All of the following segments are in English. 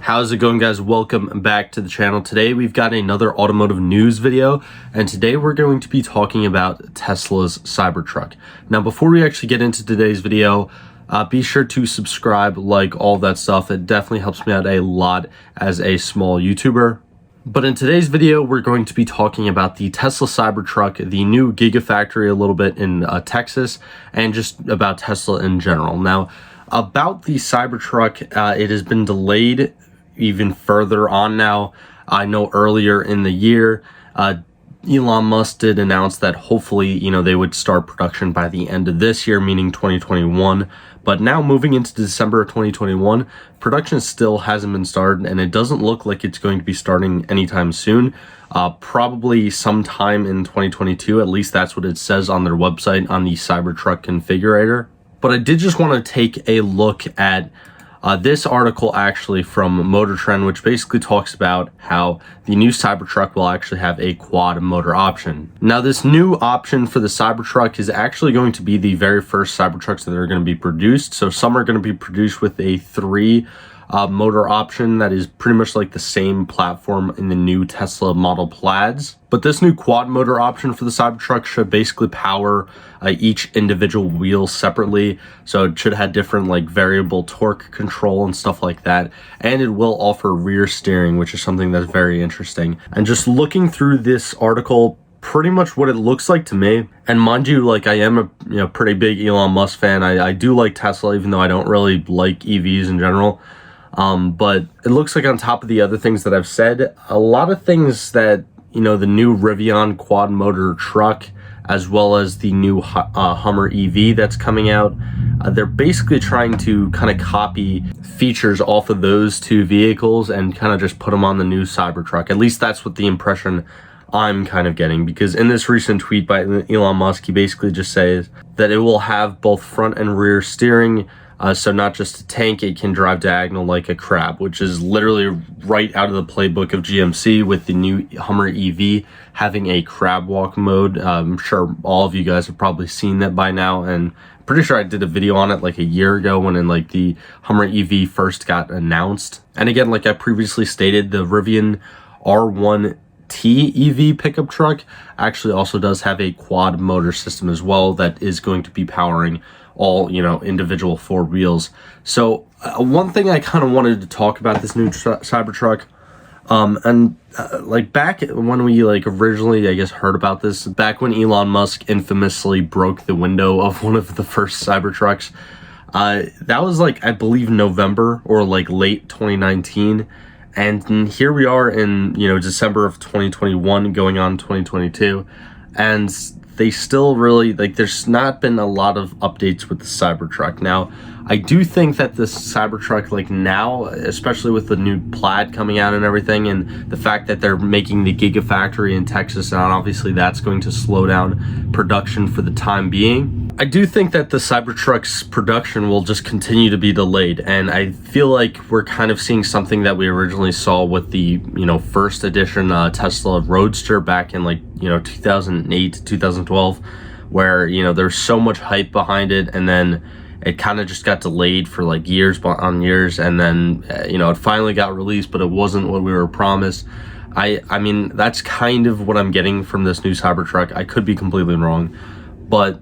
How's it going, guys? Welcome back to the channel. Today we've got another automotive news video, and today we're going to be talking about Tesla's Cybertruck. Now, before we actually get into today's video, be sure to subscribe, like, all that stuff. It definitely helps me out a lot as a small YouTuber. But in today's video, we're going to be talking about the Tesla Cybertruck, the new Gigafactory a little bit in Texas, and just about Tesla in general. Now, about the Cybertruck, it has been delayed even further on now. I know earlier in the year, Elon Musk did announce that hopefully, they would start production by the end of this year, meaning 2021. But now moving into December of 2021, production still hasn't been started, and it doesn't look like it's going to be starting anytime soon. Probably sometime in 2022, at least that's what it says on their website on the Cybertruck configurator. But I did just want to take a look at this article actually from Motor Trend, which basically talks about how the new Cybertruck will actually have a quad motor option. Now, this new option for the Cybertruck is actually going to be the very first Cybertrucks that are going to be produced. So some are going to be produced with a 3 motor option that is pretty much like the same platform in the new Tesla Model Plaids. But this new quad motor option for the Cybertruck should basically power each individual wheel separately. So it should have different like variable torque control and stuff like that. And it will offer rear steering, which is something that's very interesting. And just looking through this article, pretty much what it looks like to me, and mind you, like, I am a pretty big Elon Musk fan. I do like Tesla, even though I don't really like EVs in general. But it looks like on top of the other things that I've said, a lot of things that, the new Rivian quad motor truck, as well as the new Hummer EV that's coming out, they're basically trying to kind of copy features off of those two vehicles and kind of just put them on the new Cybertruck. At least that's what the impression I'm kind of getting, because in this recent tweet by Elon Musk, he basically just says that it will have both front and rear steering. So not just a tank, it can drive diagonal like a crab, which is literally right out of the playbook of GMC with the new Hummer EV having a crab walk mode. I'm sure all of you guys have probably seen that by now, and I'm pretty sure I did a video on it like a year ago when the Hummer EV first got announced. And again, like I previously stated, the Rivian R1T EV pickup truck actually also does have a quad motor system as well that is going to be powering all individual 4 wheels. So one thing I kind of wanted to talk about this new Cybertruck, like back when we originally I guess heard about this, back when Elon Musk infamously broke the window of one of the first Cybertrucks, that was I believe November or late 2019, and here we are in December of 2021 going on 2022, and they still really, there's not been a lot of updates with the Cybertruck. Now, I do think that this Cybertruck, now, especially with the new Plaid coming out and everything, and the fact that they're making the Gigafactory in Texas, and obviously that's going to slow down production for the time being, I do think that the Cybertruck's production will just continue to be delayed. And I feel like we're kind of seeing something that we originally saw with the, first edition Tesla Roadster back in 2008 to 2012, where, there's so much hype behind it, and then it kind of just got delayed for years on years, and then, it finally got released, but it wasn't what we were promised. I mean, that's kind of what I'm getting from this new Cybertruck. I could be completely wrong, but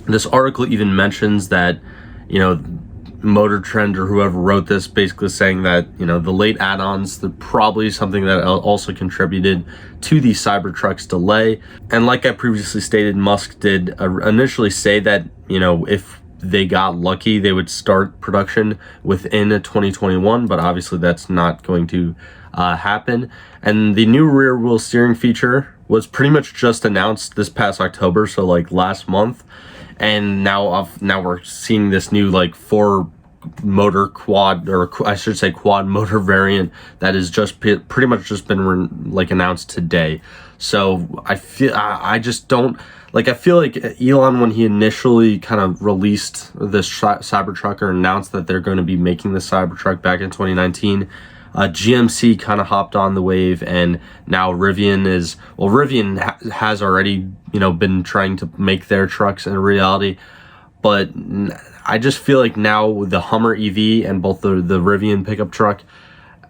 this article even mentions that, Motor Trend or whoever wrote this basically saying that, the late add-ons, they're probably something that also contributed to the Cybertruck's delay. And like I previously stated, Musk did initially say that, if they got lucky, they would start production within 2021, but obviously that's not going to happen. And the new rear wheel steering feature was pretty much just announced this past October, so last month. And now we're seeing this new 4 motor quad, or I should say quad motor variant that is just pretty much just been announced today. So I just don't I feel like Elon, when he initially kind of released this Cybertruck or announced that they're going to be making the Cybertruck back in 2019, GMC kind of hopped on the wave, and now Rivian has already, been trying to make their trucks a reality. But I just feel like now the Hummer EV and both the Rivian pickup truck,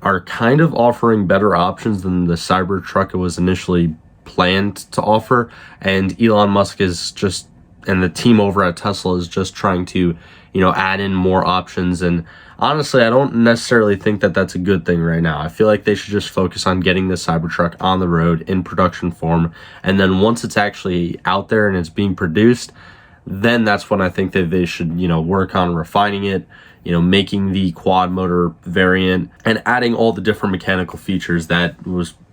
are kind of offering better options than the Cybertruck was initially planned to offer, and Elon Musk is just, and the team over at Tesla is just trying to, add in more options. And honestly, I don't necessarily think that that's a good thing right now. I feel like they should just focus on getting the Cybertruck on the road in production form, and then once it's actually out there and it's being produced, then that's when I think that they should, work on refining it, making the quad motor variant and adding all the different mechanical features that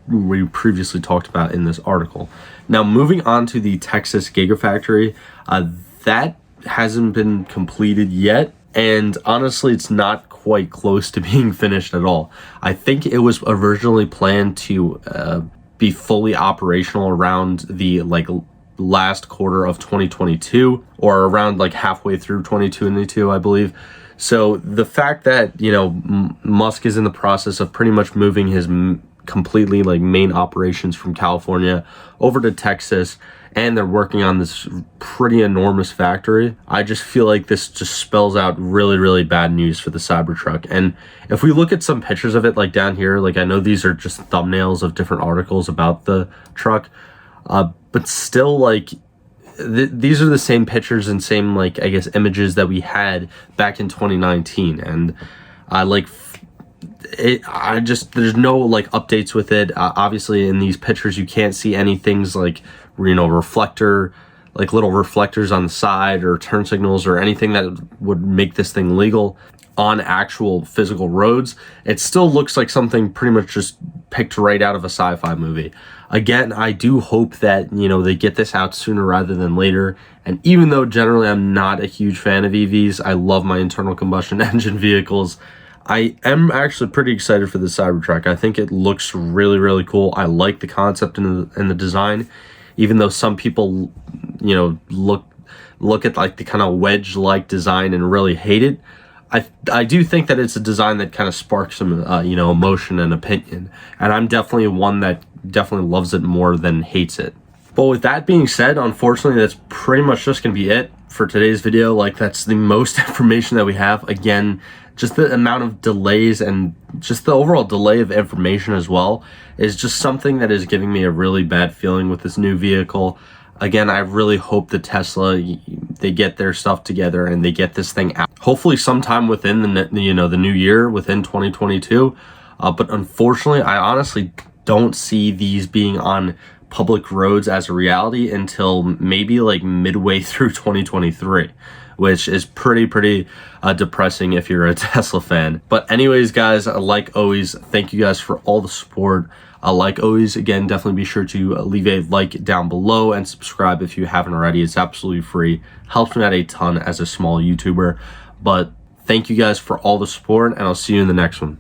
we previously talked about in this article. Now, moving on to the Texas Gigafactory, that hasn't been completed yet, and honestly, it's not quite close to being finished at all. I think it was originally planned to be fully operational around the last quarter of 2022, or around halfway through 2022, I believe. So the fact that Musk is in the process of pretty much moving his completely main operations from California over to Texas, and they're working on this pretty enormous factory, I just feel like this just spells out really, really bad news for the Cybertruck. And if we look at some pictures of it down here, I know these are just thumbnails of different articles about the truck, but still these are the same pictures and same I guess images that we had back in 2019, and there's no updates with it. Obviously in these pictures you can't see any things reflector, little reflectors on the side or turn signals or anything that would make this thing legal on actual physical roads. It still looks like something pretty much just picked right out of a sci-fi movie. Again, I do hope that they get this out sooner rather than later. And even though generally I'm not a huge fan of EVs, I love my internal combustion engine vehicles, I am actually pretty excited for the Cybertruck. I think it looks really, really cool. I like the concept and the design, even though some people, look at the kind of wedge-like design and really hate it. I do think that it's a design that kind of sparks some, emotion and opinion. And I'm definitely one that definitely loves it more than hates it. But with that being said, unfortunately, that's pretty much just going to be it for today's video. That's the most information that we have. Again, just the amount of delays and just the overall delay of information as well is just something that is giving me a really bad feeling with this new vehicle. Again, I really hope that Tesla, they get their stuff together and they get this thing out. Hopefully sometime within the new year, within 2022. But unfortunately, I honestly don't see these being on public roads as a reality until maybe midway through 2023, which is pretty depressing if you're a Tesla fan. But anyways, guys, like always, thank you guys for all the support. Like always, again, definitely be sure to leave a like down below and subscribe if you haven't already. It's absolutely free. Helps me out a ton as a small YouTuber. But thank you guys for all the support, and I'll see you in the next one.